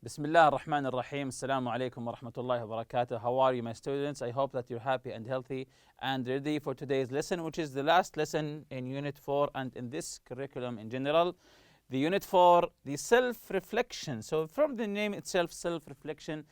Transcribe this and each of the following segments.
Bismillah ar-Rahman ar-Rahim. Assalamu alaikum wa rahmatullahi wa barakatuh. How are you, my students? I hope that you're happy and healthy and ready for today's lesson, which is the last lesson in Unit 4 and in this curriculum in general. The Unit 4, the self-reflection. So from the name itself, self-reflection,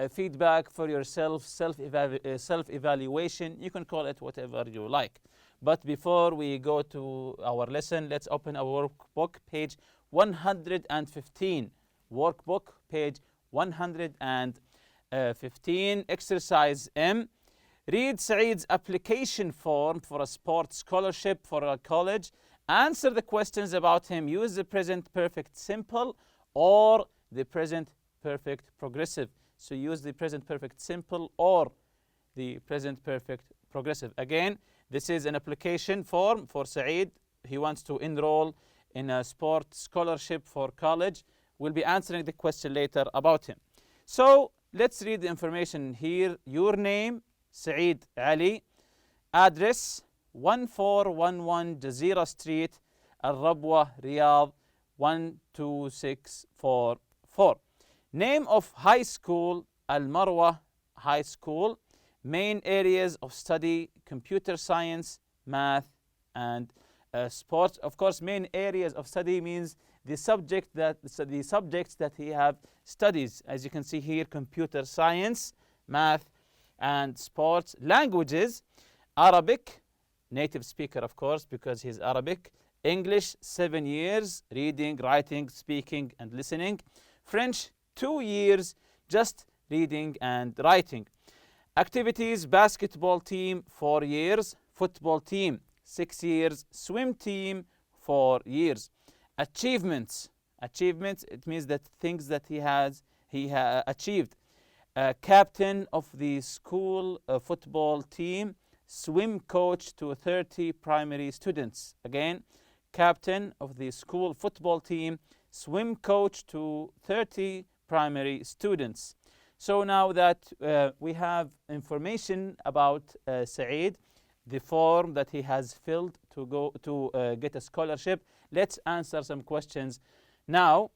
feedback for yourself, self-evaluation. You can call it whatever you like. But before we go to our lesson, let's open our workbook, page 115. Workbook, page 115, exercise M. Read Saeed's application form for a sports scholarship for a college. Answer the questions about him. Use the present perfect simple or the present perfect progressive. So use the present perfect simple or the present perfect progressive. Again, this is an application form for Saeed. He wants to enroll in a sports scholarship for college. We'll be answering the question later about him. So let's read the information here. Your name, Saeed Ali. Address, 1411 Jazeera Street, Al Rabwa, Riyadh, 12644. Name of high school, Al Marwa High School. Main areas of study, computer science, math, and sports. Of course, main areas of study means the subjects that he have studies. As you can see here, computer science, math, and sports. Languages, Arabic, native speaker of course because he's Arabic. English, 7 years, reading, writing, speaking, and listening. French, 2 years, just reading and writing. Activities, basketball team, 4 years. Football team, 6 years. Swim team, 4 years. Achievements, it means that things that he achieved. Captain of the school football team, swim coach to 30 primary students. Again, captain of the school football team, swim coach to 30 primary students. So now that we have information about Saeed, the form that he has filled to go to get a scholarship, let's answer some questions now.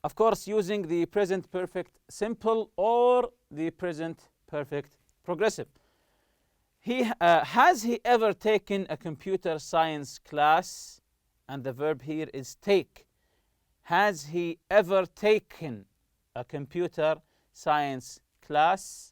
Of course, using the present perfect simple or the present perfect progressive. Has he ever taken a computer science class? And the verb here is take. Has he ever taken a computer science class?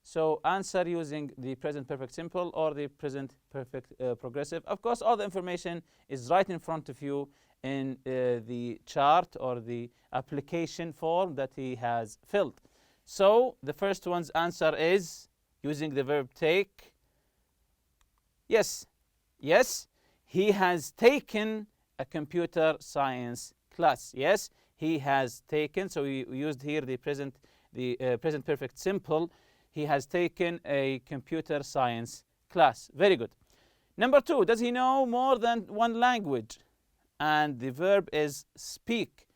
So answer using the present perfect simple or the present perfect progressive. Of course, all the information is right in front of you in the chart or the application form that he has filled. So the first one's answer is using the verb take. Yes, he has taken a computer science class. Yes, he has taken. So we used here the present perfect simple. He has taken a computer science class. Very good. Number 2, does he know more than one language? And the verb is speak.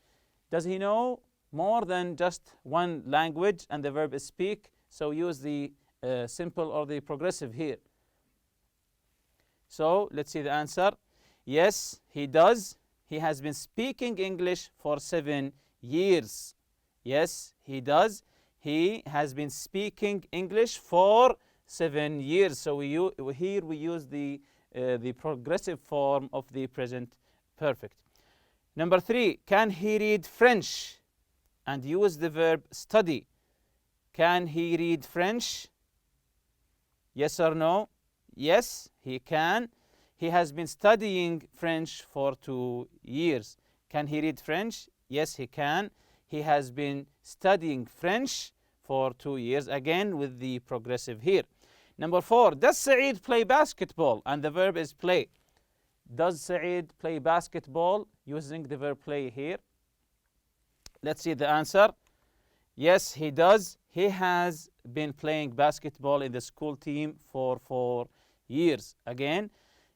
Does he know more than just one language? And the verb is speak. So use the simple or the progressive here. So let's see the answer. Yes, he does. He has been speaking English for 7 years. Yes, he does. He has been speaking English for 7 years. So here we use the progressive form of the present perfect. Number 3, can he read French? And use the verb study. Can he read French? Yes or no? Yes, he can. He has been studying French for 2 years. Can he read French? Yes, he can. He has been studying French for 2 years, again with the progressive here. Number 4, does Saeed play basketball? And the verb is play. Does Saeed play basketball? Using the verb play here. Let's see the answer. Yes, he does. He has been playing basketball in the school team for 4 years. Again,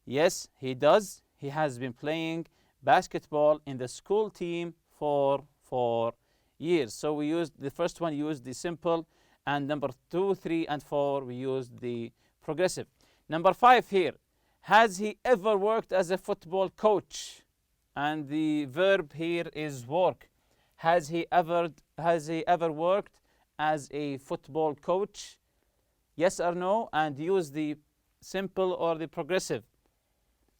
yes, he does. He has been playing basketball in the school team for 4 years. So we used the first one, used the simple, and number 2, 3, and 4 we used the progressive. Number 5 here, has he ever worked as a football coach? And the verb here is work. Has he ever worked as a football coach? Yes or no, and use the simple or the progressive.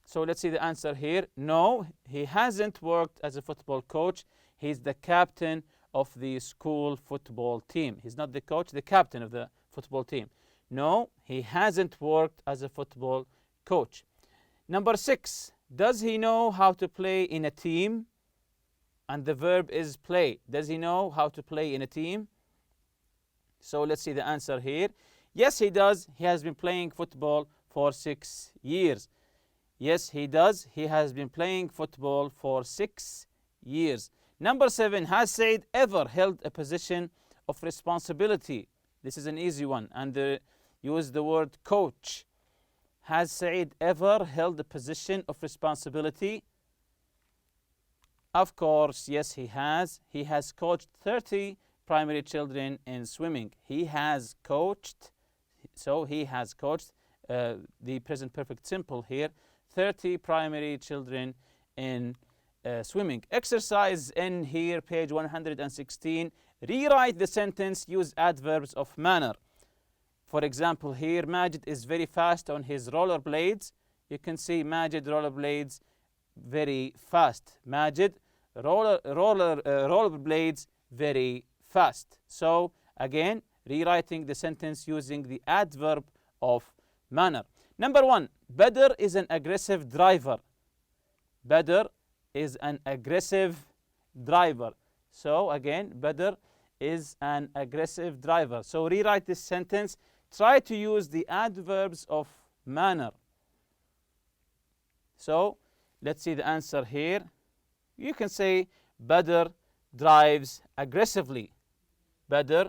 So let's see the answer here. No, he hasn't worked as a football coach. He's the captain of the school football team. He's not the coach, the captain of the football team. No, he hasn't worked as a football coach. Number 6, does he know how to play in a team? And the verb is play. Does he know how to play in a team? So let's see the answer here. Yes, he does. He has been playing football for 6 years. Yes, he does. He has been playing football for 6 years. Number 7, has Said ever held a position of responsibility? This is an easy one, and use the word coach. Has Said ever held a position of responsibility? Of course, yes, he has. He has coached 30 primary children in swimming. He has coached, so he has coached, the present perfect simple here, 30 primary children in swimming. Exercise in here, page 116. Rewrite the sentence, use adverbs of manner. For example here, Majid is very fast on his rollerblades. You can see Majid rollerblades very fast. Majid rollerblades very fast. So again, rewriting the sentence using the adverb of manner. Number 1, Badr is an aggressive driver. Badr is an aggressive driver. So again, Badr is an aggressive driver. So rewrite this sentence. Try to use the adverbs of manner. So let's see the answer here. You can say Badr drives aggressively. Badr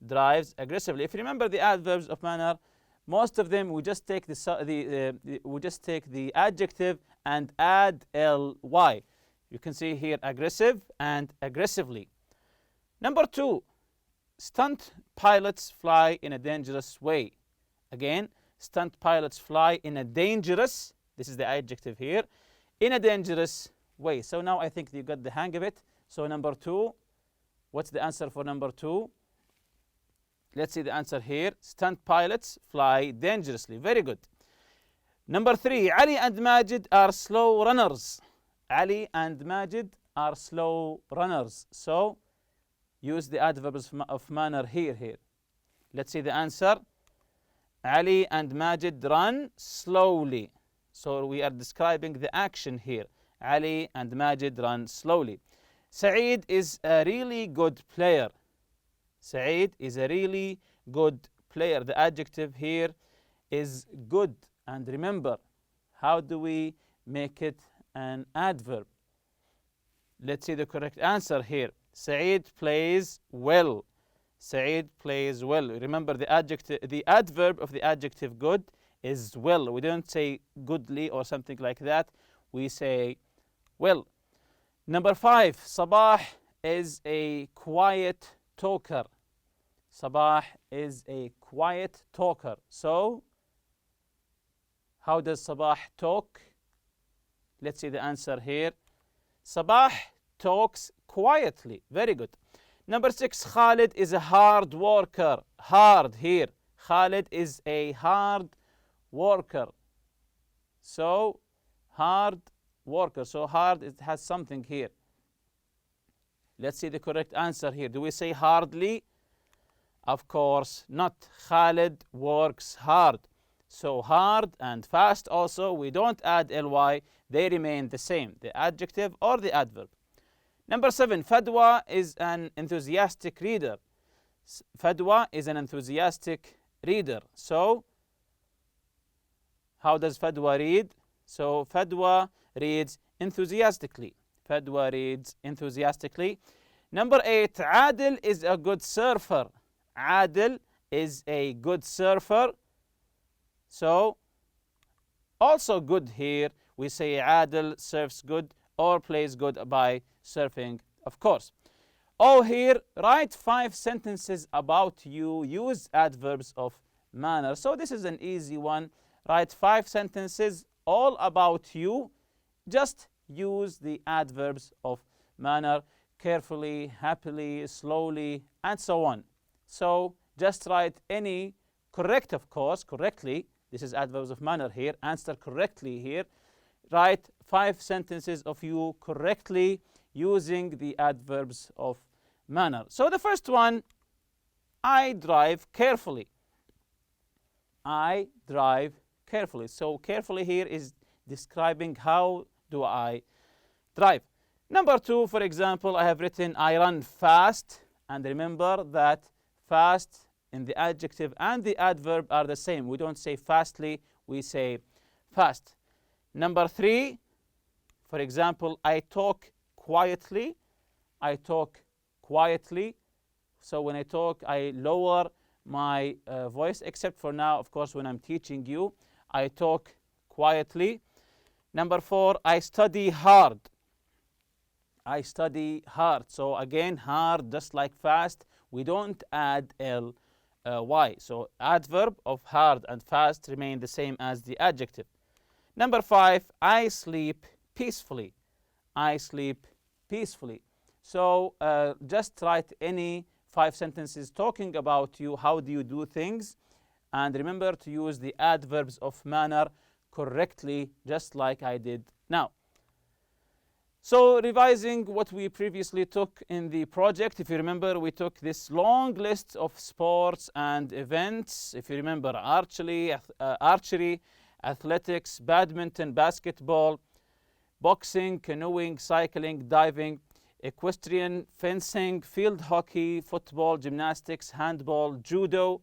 drives aggressively. If you remember the adverbs of manner, most of them we just take the adjective and add ly. You can see here aggressive and aggressively. Number 2, stunt pilots fly in a dangerous way. Again, stunt pilots fly in a dangerous, this is the adjective here, in a dangerous way. So now I think you got the hang of it. So number 2, what's the answer for number 2? Let's see the answer here. Stunt pilots fly dangerously. Very good. Number 3, Ali and Majid are slow runners. Ali and Majid are slow runners. So use the adverbs of manner here. Let's see the answer. Ali and Majid run slowly. So we are describing the action here. Ali and Majid run slowly. Saeed is a really good player. Saeed is a really good player. The adjective here is good. And remember, how do we make it an adverb? Let's see the correct answer here. Saeed plays well. Saeed plays well. Remember the adverb of the adjective good is well. We don't say goodly or something like that. We say well. Number 5, Sabah is a quiet talker. Sabah is a quiet talker. So, how does Sabah talk? Let's see the answer here. Sabah talks quietly. Very good. Number 6, Khalid is a hard worker. Hard here. Khalid is a hard worker. So, hard worker. So, hard, it has something here. Let's see the correct answer here. Do we say hardly? Of course not. Khalid works hard. So, hard and fast also, we don't add ly. They remain the same, the adjective or the adverb. Number 7, Fadwa is an enthusiastic reader. Fadwa is an enthusiastic reader. So, how does Fadwa read? So, Fadwa reads enthusiastically. Fadwa reads enthusiastically. Number 8, Adil is a good surfer. Adil is a good surfer. So, also good here. We say Adil surfs good or plays good by surfing, of course. Oh, here, write 5 sentences about you. Use adverbs of manner. So this is an easy one. Write 5 sentences all about you. Just use the adverbs of manner. carefully, happily, slowly, and so on. So just write any correct, of course, correctly. This is adverbs of manner here. Answer correctly here. Write 5 sentences of you correctly using the adverbs of manner. So the first one, I drive carefully. I drive carefully. So carefully here is describing how do I drive. Number 2, for example, I have written I run fast. And remember that fast in the adjective and the adverb are the same. We don't say fastly, we say fast. Number 3, for example, I talk quietly. I talk quietly. So when I talk, I lower my voice, except for now, of course, when I'm teaching you, I talk quietly. Number 4, I study hard. I study hard. So again, hard, just like fast, we don't add ly. So adverb of hard and fast remain the same as the adjective. Number 5, I sleep peacefully. I sleep peacefully. So just write any 5 sentences talking about you, how do you do things, and remember to use the adverbs of manner correctly, just like I did now. So revising what we previously took in the project, if you remember, we took this long list of sports and events. If you remember, archery, athletics, badminton, basketball, boxing, canoeing, cycling, diving, equestrian, fencing, field hockey, football, gymnastics, handball, judo,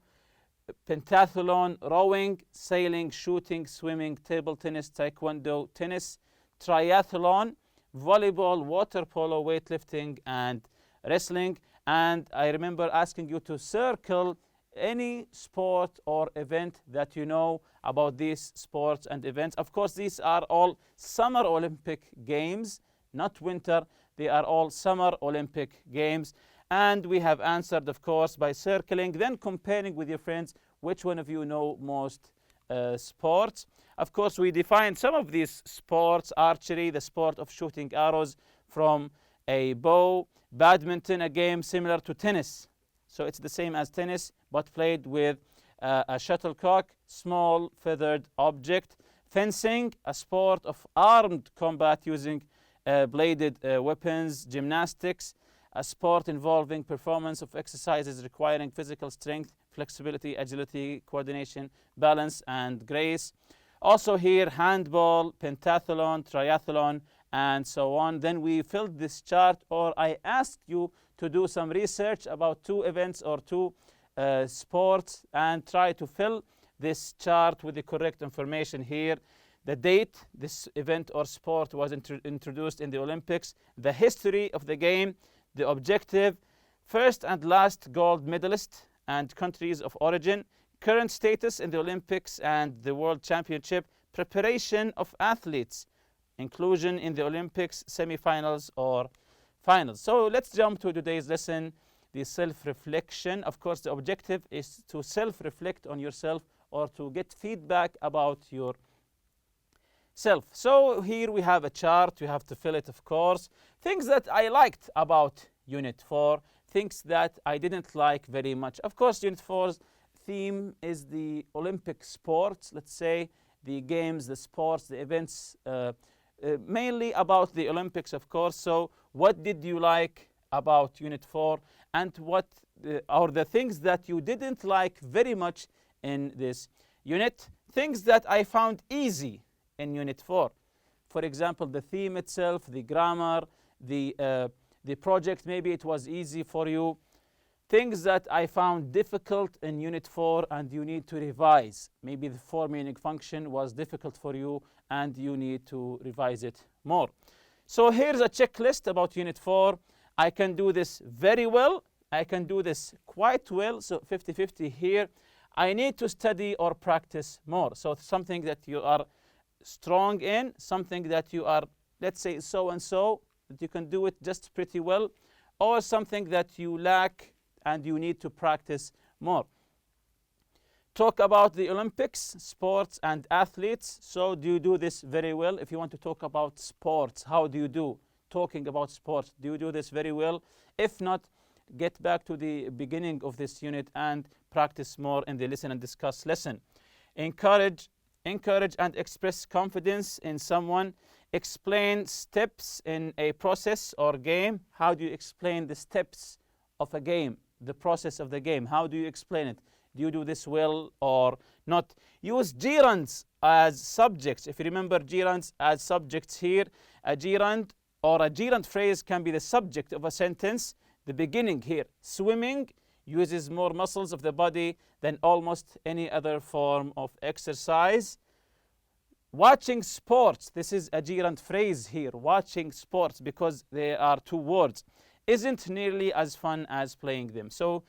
pentathlon, rowing, sailing, shooting, swimming, table tennis, taekwondo, tennis, triathlon, volleyball, water polo, weightlifting, and wrestling. And I remember asking you to circle any sport or event that you know about these sports and events. Of course, these are all Summer Olympic Games, not winter. They are all Summer Olympic Games. And we have answered, of course, by circling, then comparing with your friends which one of you know most sports. Of course, we defined some of these sports: archery, the sport of shooting arrows from a bow; badminton, a game similar to tennis. So it's the same as tennis, but played with a shuttlecock, small feathered object; fencing, a sport of armed combat using bladed weapons; gymnastics, a sport involving performance of exercises requiring physical strength, flexibility, agility, coordination, balance, and grace. Also here, handball, pentathlon, triathlon, and so on. Then we filled this chart, or I asked you to do some research about 2 events or 2 sports and try to fill this chart with the correct information here. The date this event or sport was introduced in the Olympics, the history of the game, the objective, first and last gold medalist and countries of origin, current status in the Olympics and the World Championship, preparation of athletes, inclusion in the Olympics, semifinals or finals. So let's jump to today's lesson, the self-reflection. Of course, the objective is to self-reflect on yourself or to get feedback about yourself. So here we have a chart. You have to fill it, of course. Things that I liked about Unit 4, things that I didn't like very much. Of course, Unit 4's theme is the Olympic sports, let's say, the games, the sports, the events, mainly about the Olympics, of course. So what did you like about Unit 4, and what are the things that you didn't like very much in this unit? Things that I found easy in Unit 4. For example, the theme itself, the grammar, the project, maybe it was easy for you. Things that I found difficult in Unit 4 and you need to revise. Maybe the 4 meaning function was difficult for you and you need to revise it more. So here's a checklist about Unit 4. I can do this very well. I can do this quite well. So 50-50 here. I need to study or practice more. So something that you are strong in, something that you are, let's say, so-and-so, that you can do it just pretty well, or something that you lack and you need to practice more. Talk about the Olympics, sports, and athletes. So do you do this very well? If you want to talk about sports, how do you do? talking about sports. Do you do this very well? If not, get back to the beginning of this unit and practice more in the listen and discuss lesson. Encourage and express confidence in someone. Explain steps in a process or game. How do you explain the steps of a game, the process of the game? How do you explain it? Do you do this well or not? Use gerunds as subjects. If you remember gerunds as subjects here, a gerund or a gerund phrase can be the subject of a sentence. The beginning here, swimming uses more muscles of the body than almost any other form of exercise. Watching sports, this is a gerund phrase here, watching sports, because there are two words, isn't nearly as fun as playing them. So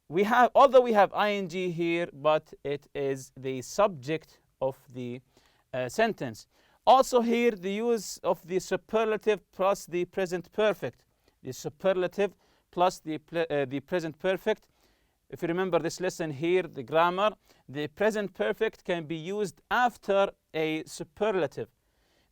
we have, although we have ing here, but it is the subject of the sentence. Also here, the use of the superlative plus the present perfect. The superlative plus the present perfect. If you remember this lesson here, the grammar, the present perfect can be used after a superlative.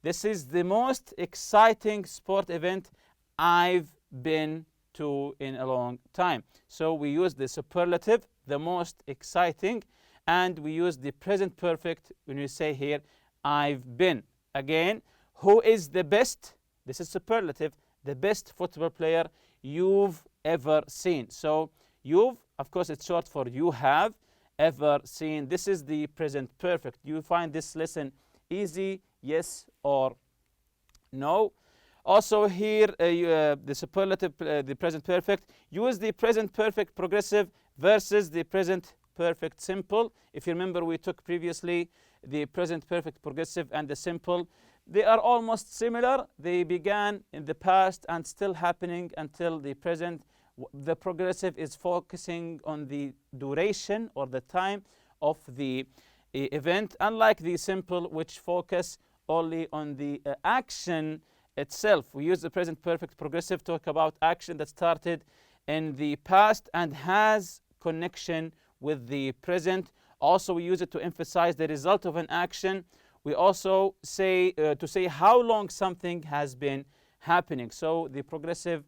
This is the most exciting sport event I've been to in a long time. So we use the superlative, the most exciting, and we use the present perfect when we say here, I've been. Again, who is the best? This is superlative, the best football player you've ever seen. So you've, of course, it's short for you have ever seen. This is the present perfect. You find this lesson easy, yes or no? Also here, the superlative, the present perfect. Use the present perfect progressive versus the present perfect simple. If you remember, we took previously the present perfect progressive and the simple. They are almost similar. They began in the past and still happening until the present. The progressive is focusing on the duration or the time of the event, unlike the simple, which focus only on the action itself. We use the present perfect progressive to talk about action that started in the past and has connection with the present. Also, we use it to emphasize the result of an action. We also say to say how long something has been happening. So the progressive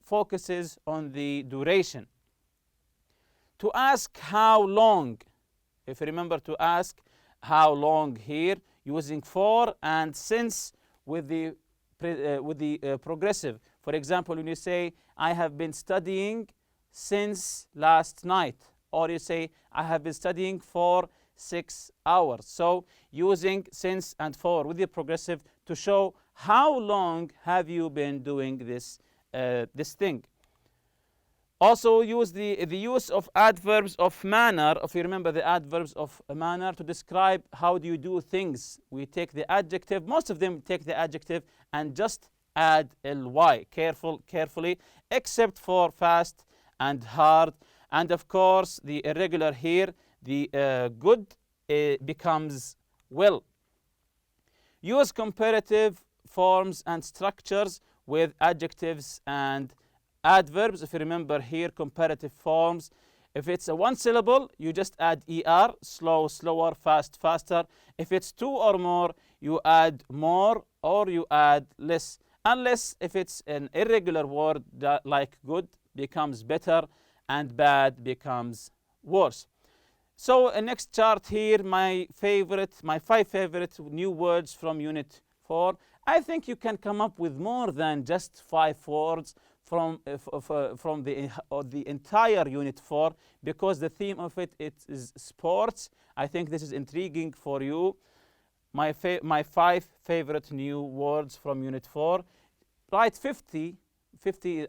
focuses on the duration. To ask how long, if you remember, to ask how long here, using for and since with the progressive. For example, when you say, I have been studying since last night, or you say, I have been studying for 6 hours. So using since and for with the progressive to show how long have you been doing this thing. Also use the use of adverbs of manner. If you remember the adverbs of manner to describe how do you do things. We take the adjective, most of them take the adjective and just add ly, carefully, except for fast and hard. And of course the irregular here, the good becomes well. Use comparative forms and structures with adjectives and adverbs. If you remember here, comparative forms, if it's a one syllable, you just add er, slow, slower, fast, faster. If it's two or more, you add more or you add less. Unless if it's an irregular word like good becomes better and bad becomes worse. So next chart here, my 5 favorite new words from Unit 4. I think you can come up with more than just 5 words from the entire Unit 4, because the theme of it is sports. I think this is intriguing for you. My 5 favorite new words from Unit 4. Write 50,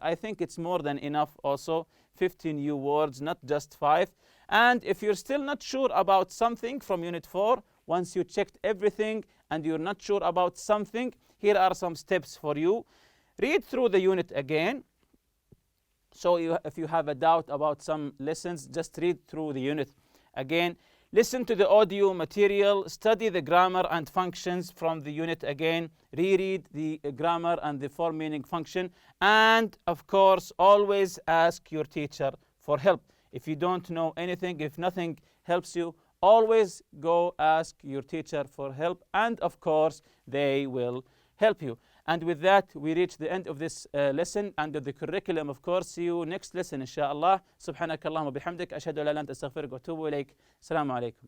I think it's more than enough also. 50 new words, not just 5. And if you're still not sure about something from Unit 4, once you checked everything and you're not sure about something, here are some steps for you. Read through the unit again. So if you have a doubt about some lessons, just read through the unit again. Listen to the audio material, study the grammar and functions from the unit again, reread the grammar and the form meaning function, and of course, always ask your teacher for help. If you don't know anything, if nothing helps you, always go ask your teacher for help, and of course, they will help you. And with that, we reach the end of this lesson under the curriculum, of course. See you next lesson, inshallah. سبحانك اللهم وبحمدك أشهد أن لا إله إلا أنت أستغفرك وأتوب إليك. السلام عليكم.